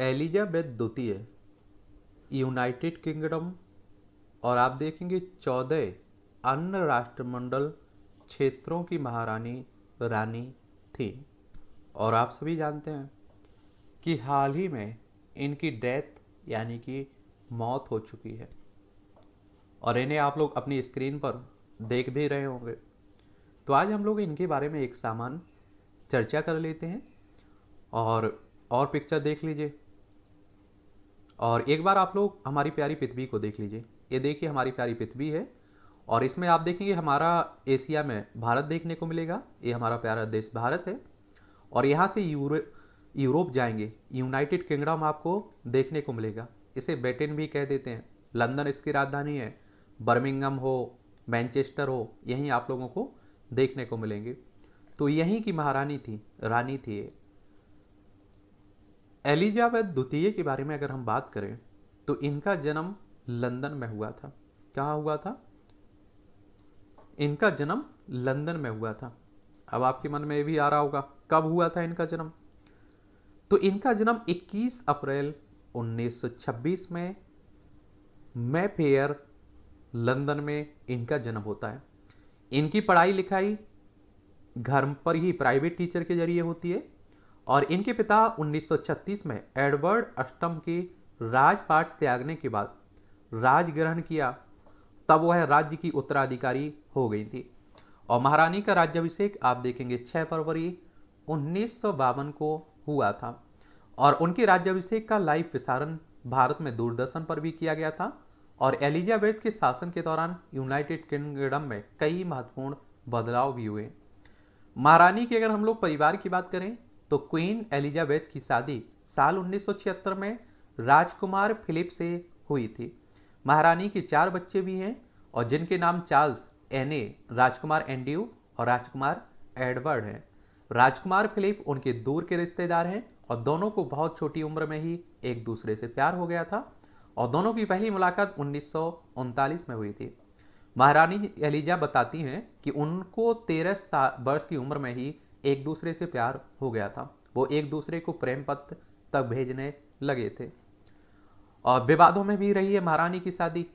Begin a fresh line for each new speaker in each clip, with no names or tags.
Elizabeth द्वितीय United kingdom और आप देखेंगे 14 अन्य राष्ट्रमंडल क्षेत्रों की महारानी रानी थी। और आप सभी जानते हैं कि हाल ही में इनकी डेथ यानी कि मौत हो चुकी है और इन्हें आप लोग अपनी स्क्रीन पर देख भी रहे होंगे। तो आज हम लोग इनके बारे में एक सामान्य चर्चा कर लेते हैं और पिक्चर देख लीजिए। और एक बार आप लोग हमारी प्यारी पृथ्वी को देख लीजिए। ये देखिए हमारी प्यारी पृथ्वी है और इसमें आप देखेंगे हमारा एशिया में भारत देखने को मिलेगा। ये हमारा प्यारा देश भारत है और यहाँ से यूरोप जाएंगे, यूनाइटेड किंगडम आपको देखने को मिलेगा। इसे ब्रिटेन भी कह देते हैं। लंदन इसकी राजधानी है। बर्मिंघम हो, मैनचेस्टर हो, यहीं आप लोगों को देखने को मिलेंगे। तो यहीं की महारानी थी, रानी थी ये। एलिजाबेथ द्वितीय के बारे में अगर हम बात करें तो इनका जन्म लंदन में हुआ था। कहाँ हुआ था? इनका जन्म लंदन में हुआ था। अब आपके मन में ये भी आ रहा होगा कब हुआ था इनका जन्म। तो इनका जन्म 21 अप्रैल 1926 में मैफेयर लंदन में इनका जन्म होता है। इनकी पढ़ाई लिखाई घर पर ही प्राइवेट टीचर के जरिए होती है और इनके पिता 1936 में एडवर्ड अष्टम के राजपाट त्यागने के बाद राज ग्रहण किया, तब वह राज्य की उत्तराधिकारी हो गई थी। और महारानी का राज्याभिषेक आप देखेंगे 6 फरवरी 1952 को हुआ था और उनके राज्याभिषेक का लाइव प्रसारण भारत में दूरदर्शन पर भी किया गया था। और एलिजाबेथ के शासन के दौरान यूनाइटेड किंगडम में कई महत्वपूर्ण बदलाव भी हुए। महारानी के अगर हम लोग परिवार की बात करें तो क्वीन एलिजाबेथ की शादी साल 1976 में राजकुमार फिलिप से हुई थी। महारानी के 4 बच्चे भी हैं और जिनके नाम चार्ल्स, एने, राजकुमार एंड्रयू और राजकुमार एडवर्ड हैं। राजकुमार फिलिप उनके दूर के रिश्तेदार हैं और दोनों को बहुत छोटी उम्र में ही एक दूसरे से प्यार हो गया था और दोनों की पहली मुलाकात 1939 में हुई थी। महारानी एलिजा बताती हैं कि उनको 13 वर्ष की उम्र में ही एक दूसरे से प्यार हो गया था। वो एक दूसरे को प्रेम पत्र तक भेजने लगे थे और विवादों में भी रही है महारानी की शादी।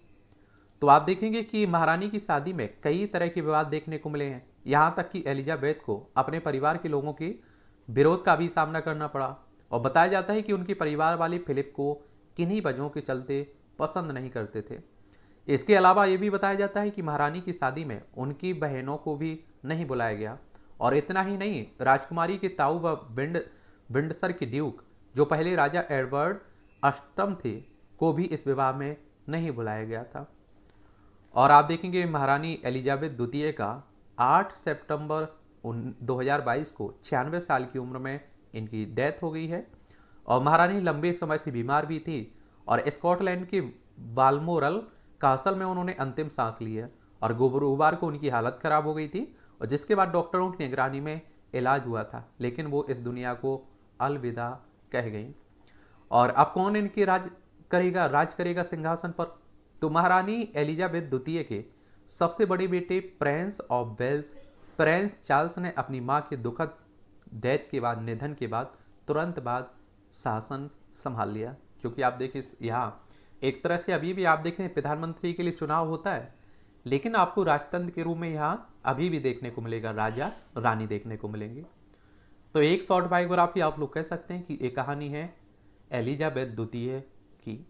तो आप देखेंगे कि महारानी की शादी में कई तरह के विवाद देखने को मिले हैं। यहाँ तक कि एलिजाबेथ को अपने परिवार के लोगों के विरोध का भी सामना करना पड़ा और बताया जाता है कि उनके परिवार वाले फिलिप को किन्हीं वजहों के चलते पसंद नहीं करते थे। इसके अलावा ये भी बताया जाता है कि महारानी की शादी में उनकी बहनों को भी नहीं बुलाया गया और इतना ही नहीं, राजकुमारी के ताऊ व विंडसर के ड्यूक जो पहले राजा एडवर्ड अष्टम थे को भी इस विवाह में नहीं बुलाया गया था। और आप देखेंगे महारानी एलिजाबेथ द्वितीय का 8 सितंबर 2022 को 96 साल की उम्र में इनकी डेथ हो गई है। और महारानी लंबे समय से बीमार भी थी और स्कॉटलैंड के बाल्मोरल कासल में उन्होंने अंतिम सांस ली है और गुरुवार को उनकी हालत खराब हो गई थी और जिसके बाद डॉक्टरों की निगरानी में इलाज हुआ था, लेकिन वो इस दुनिया को अलविदा कह गई। और अब कौन इनके राज करेगा सिंहासन पर? तो महारानी एलिजाबेथ द्वितीय के सबसे बड़े बेटे Prince of Wales Prince Charles ने अपनी मां के दुखद डेथ के बाद, निधन के बाद तुरंत बाद शासन संभाल लिया। क्योंकि आप देखिए यहाँ एक तरह से अभी भी आप देखें प्रधानमंत्री के लिए चुनाव होता है, लेकिन आपको राजतंत्र के रूप में यहाँ अभी भी देखने को मिलेगा, राजा रानी देखने को मिलेंगे। तो एक शॉर्ट बायोग्राफी आप लोग कह सकते हैं कि एक कहानी है एलिजाबेथ द्वितीय की।